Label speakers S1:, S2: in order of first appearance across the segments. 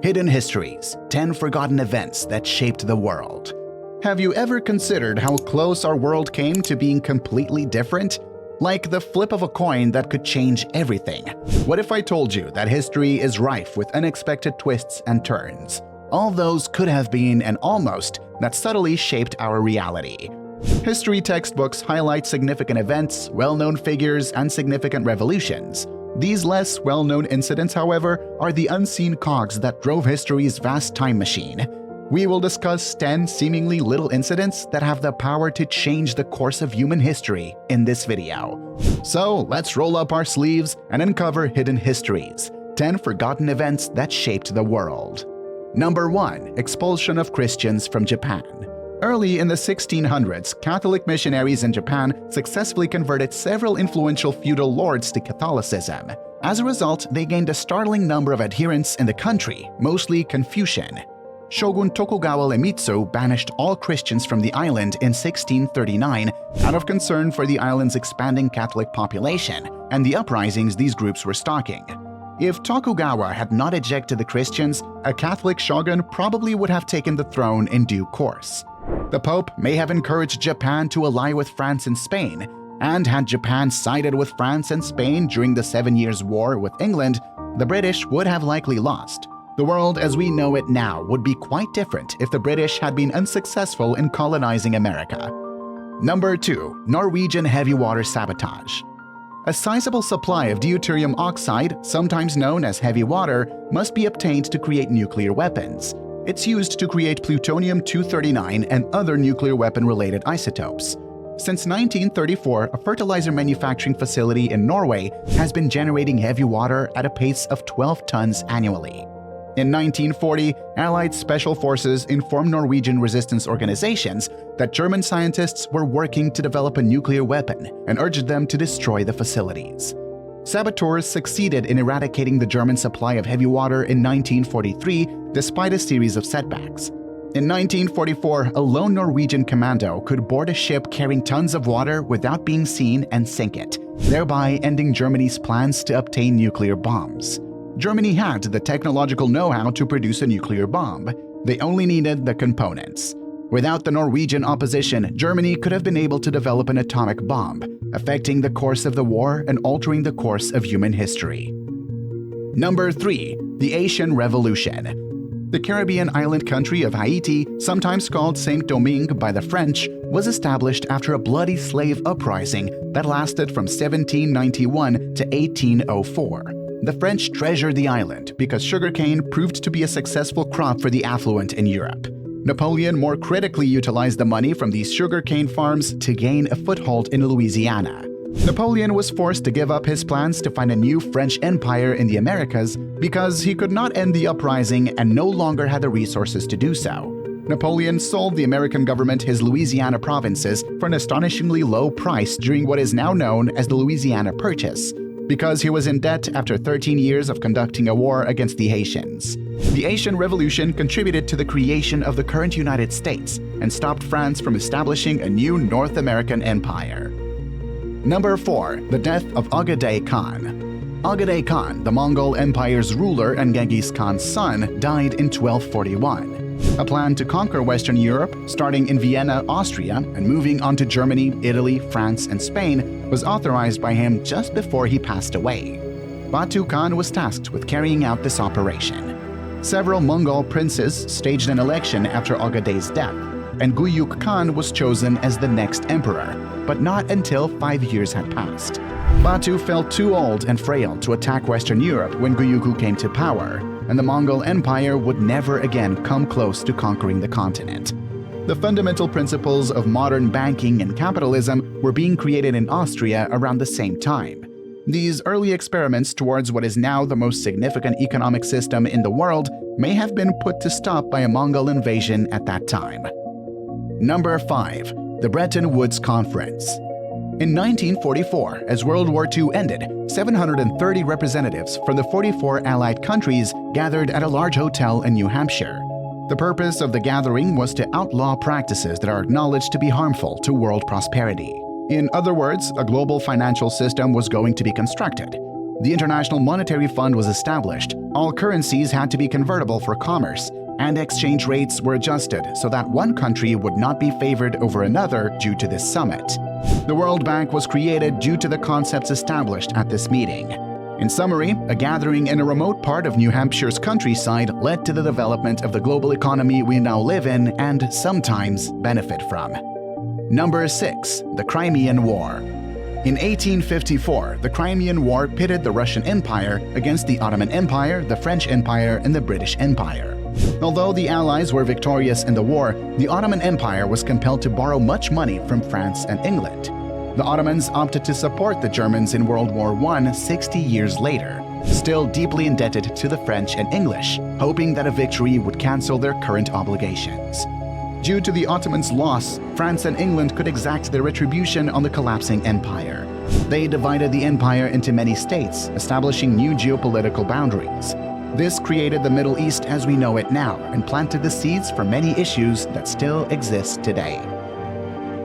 S1: Hidden Histories, 10 Forgotten Events That Shaped the World. Have you ever considered how close our world came to being completely different? Like the flip of a coin that could change everything. What if I told you that history is rife with unexpected twists and turns? All those could have been and almost that subtly shaped our reality. History textbooks highlight significant events, well-known figures, and significant revolutions. These less well-known incidents, however, are the unseen cogs that drove history's vast time machine. We will discuss 10 seemingly little incidents that have the power to change the course of human history in this video. So let's roll up our sleeves and uncover hidden histories, 10 forgotten events that shaped the world. Number 1. Expulsion of Christians from Japan. Early in the 1600s, Catholic missionaries in Japan successfully converted several influential feudal lords to Catholicism. As a result, they gained a startling number of adherents in the country, mostly Confucian. Shogun Tokugawa Iemitsu banished all Christians from the island in 1639 out of concern for the island's expanding Catholic population and the uprisings these groups were stalking. If Tokugawa had not ejected the Christians, a Catholic shogun probably would have taken the throne in due course. The Pope may have encouraged Japan to ally with France and Spain, and had Japan sided with France and Spain during the 7 Years' War with England, the British would have likely lost. The world as we know it now would be quite different if the British had been unsuccessful in colonizing America. Number 2. Norwegian heavy water sabotage. A sizable supply of deuterium oxide, sometimes known as heavy water, must be obtained to create nuclear weapons. It's used to create plutonium-239 and other nuclear weapon-related isotopes. Since 1934, a fertilizer manufacturing facility in Norway has been generating heavy water at a pace of 12 tons annually. In 1940, Allied special forces informed Norwegian resistance organizations that German scientists were working to develop a nuclear weapon and urged them to destroy the facilities. Saboteurs succeeded in eradicating the German supply of heavy water in 1943 despite a series of setbacks. In 1944, a lone Norwegian commando could board a ship carrying tons of water without being seen and sink it, thereby ending Germany's plans to obtain nuclear bombs. Germany had the technological know-how to produce a nuclear bomb. They only needed the components. Without the Norwegian opposition, Germany could have been able to develop an atomic bomb, affecting the course of the war and altering the course of human history. Number 3. The Haitian Revolution. The Caribbean island country of Haiti, sometimes called Saint-Domingue by the French, was established after a bloody slave uprising that lasted from 1791 to 1804. The French treasured the island because sugarcane proved to be a successful crop for the affluent in Europe. Napoleon more critically utilized the money from these sugarcane farms to gain a foothold in Louisiana. Napoleon was forced to give up his plans to find a new French empire in the Americas because he could not end the uprising and no longer had the resources to do so. Napoleon sold the American government his Louisiana provinces for an astonishingly low price during what is now known as the Louisiana Purchase, because he was in debt after 13 years of conducting a war against the Haitians. The Haitian Revolution contributed to the creation of the current United States and stopped France from establishing a new North American empire. Number 4. The death of Ogedei Khan. Ogedei Khan, the Mongol Empire's ruler and Genghis Khan's son, died in 1241. A plan to conquer Western Europe, starting in Vienna, Austria, and moving on to Germany, Italy, France, and Spain, was authorized by him just before he passed away. Batu Khan was tasked with carrying out this operation. Several Mongol princes staged an election after Ogedei's death, and Guyuk Khan was chosen as the next emperor, but not until 5 years had passed. Batu felt too old and frail to attack Western Europe when Guyuku came to power, and the Mongol Empire would never again come close to conquering the continent. The fundamental principles of modern banking and capitalism were being created in Austria around the same time. These early experiments towards what is now the most significant economic system in the world may have been put to stop by a Mongol invasion at that time. Number 5. The Bretton Woods Conference. In 1944, as World War II ended, 730 representatives from the 44 Allied countries gathered at a large hotel in New Hampshire. The purpose of the gathering was to outlaw practices that are acknowledged to be harmful to world prosperity. In other words, a global financial system was going to be constructed. The International Monetary Fund was established, all currencies had to be convertible for commerce, and exchange rates were adjusted so that one country would not be favored over another due to this summit. The World Bank was created due to the concepts established at this meeting. In summary, a gathering in a remote part of New Hampshire's countryside led to the development of the global economy we now live in and sometimes benefit from. Number 6. The Crimean War. In 1854, the Crimean War pitted the Russian Empire against the Ottoman Empire, the French Empire, and the British Empire. Although the Allies were victorious in the war, the Ottoman Empire was compelled to borrow much money from France and England. The Ottomans opted to support the Germans in World War I 60 years later, still deeply indebted to the French and English, hoping that a victory would cancel their current obligations. Due to the Ottomans' loss, France and England could exact their retribution on the collapsing empire. They divided the empire into many states, establishing new geopolitical boundaries. This created the Middle East as we know it now and planted the seeds for many issues that still exist today.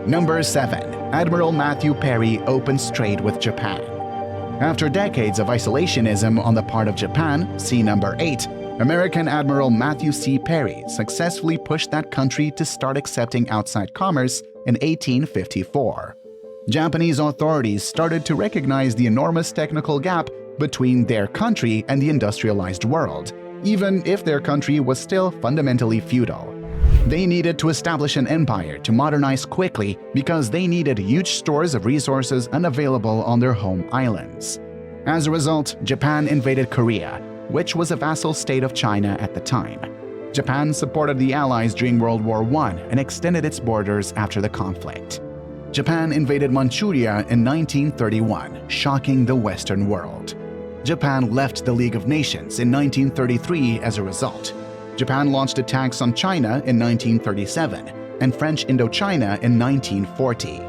S1: Number 7. Admiral Matthew Perry opens trade with Japan. After decades of isolationism on the part of Japan, see number 8, American Admiral Matthew C. Perry successfully pushed that country to start accepting outside commerce in 1854. Japanese authorities started to recognize the enormous technical gap between their country and the industrialized world, even if their country was still fundamentally feudal. They needed to establish an empire to modernize quickly because they needed huge stores of resources unavailable on their home islands. As a result, Japan invaded Korea, which was a vassal state of China at the time. Japan supported the Allies during World War I and extended its borders after the conflict. Japan invaded Manchuria in 1931, shocking the Western world. Japan left the League of Nations in 1933 as a result. Japan launched attacks on China in 1937 and French Indochina in 1940.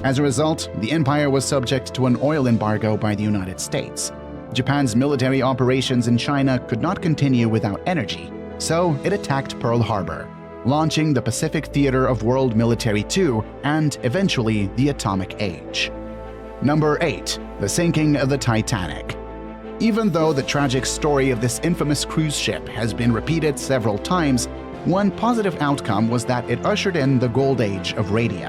S1: As a result, the empire was subject to an oil embargo by the United States. Japan's military operations in China could not continue without energy, so it attacked Pearl Harbor, launching the Pacific Theater of World Military II and, eventually, the Atomic Age. Number 8. The Sinking of the Titanic. Even though the tragic story of this infamous cruise ship has been repeated several times, one positive outcome was that it ushered in the gold age of radio.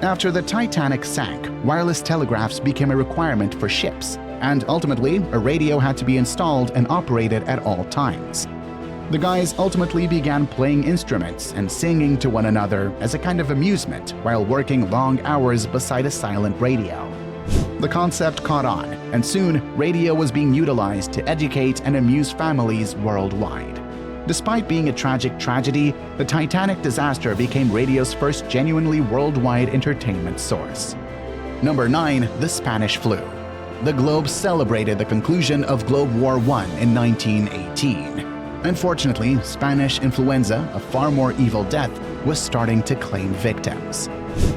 S1: After the Titanic sank, wireless telegraphs became a requirement for ships, and ultimately, a radio had to be installed and operated at all times. The guys ultimately began playing instruments and singing to one another as a kind of amusement while working long hours beside a silent radio. The concept caught on, and soon radio was being utilized to educate and amuse families worldwide. Despite being a tragic tragedy, the Titanic disaster became radio's first genuinely worldwide entertainment source. Number 9. The Spanish Flu. The globe celebrated the conclusion of Globe War I in 1918. Unfortunately, Spanish influenza, a far more evil death, was starting to claim victims.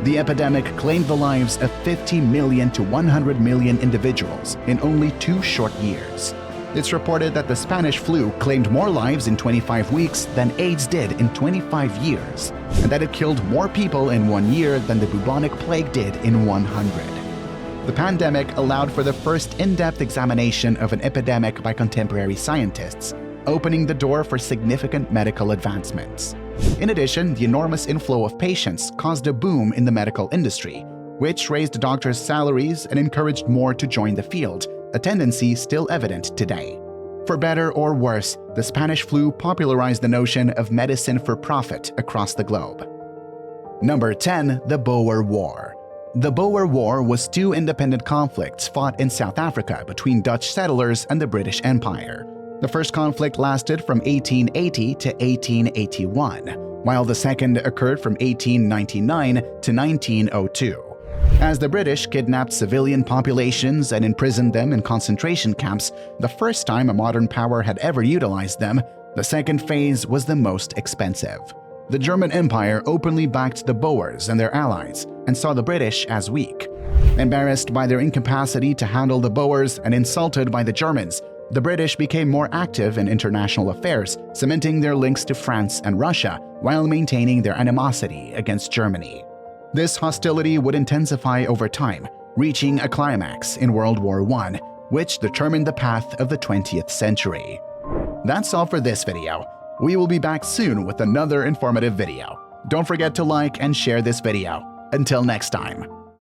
S1: The epidemic claimed the lives of 50 million to 100 million individuals in only 2 short years. It's reported that the Spanish flu claimed more lives in 25 weeks than AIDS did in 25 years, and that it killed more people in 1 year than the bubonic plague did in 100. The pandemic allowed for the first in-depth examination of an epidemic by contemporary scientists, opening the door for significant medical advancements. In addition, the enormous inflow of patients caused a boom in the medical industry, which raised doctors' salaries and encouraged more to join the field, a tendency still evident today. For better or worse, the Spanish flu popularized the notion of medicine for profit across the globe. Number 10. The Boer War. The Boer War was 2 independent conflicts fought in South Africa between Dutch settlers and the British Empire. The first conflict lasted from 1880 to 1881, while the second occurred from 1899 to 1902. As the British kidnapped civilian populations and imprisoned them in concentration camps, the first time a modern power had ever utilized them, the second phase was the most expensive. The German Empire openly backed the Boers and their allies and saw the British as weak. Embarrassed by their incapacity to handle the Boers and insulted by the Germans, the British became more active in international affairs, cementing their links to France and Russia while maintaining their animosity against Germany. This hostility would intensify over time, reaching a climax in World War I, which determined the path of the 20th century. That's all for this video. We will be back soon with another informative video. Don't forget to like and share this video. Until next time.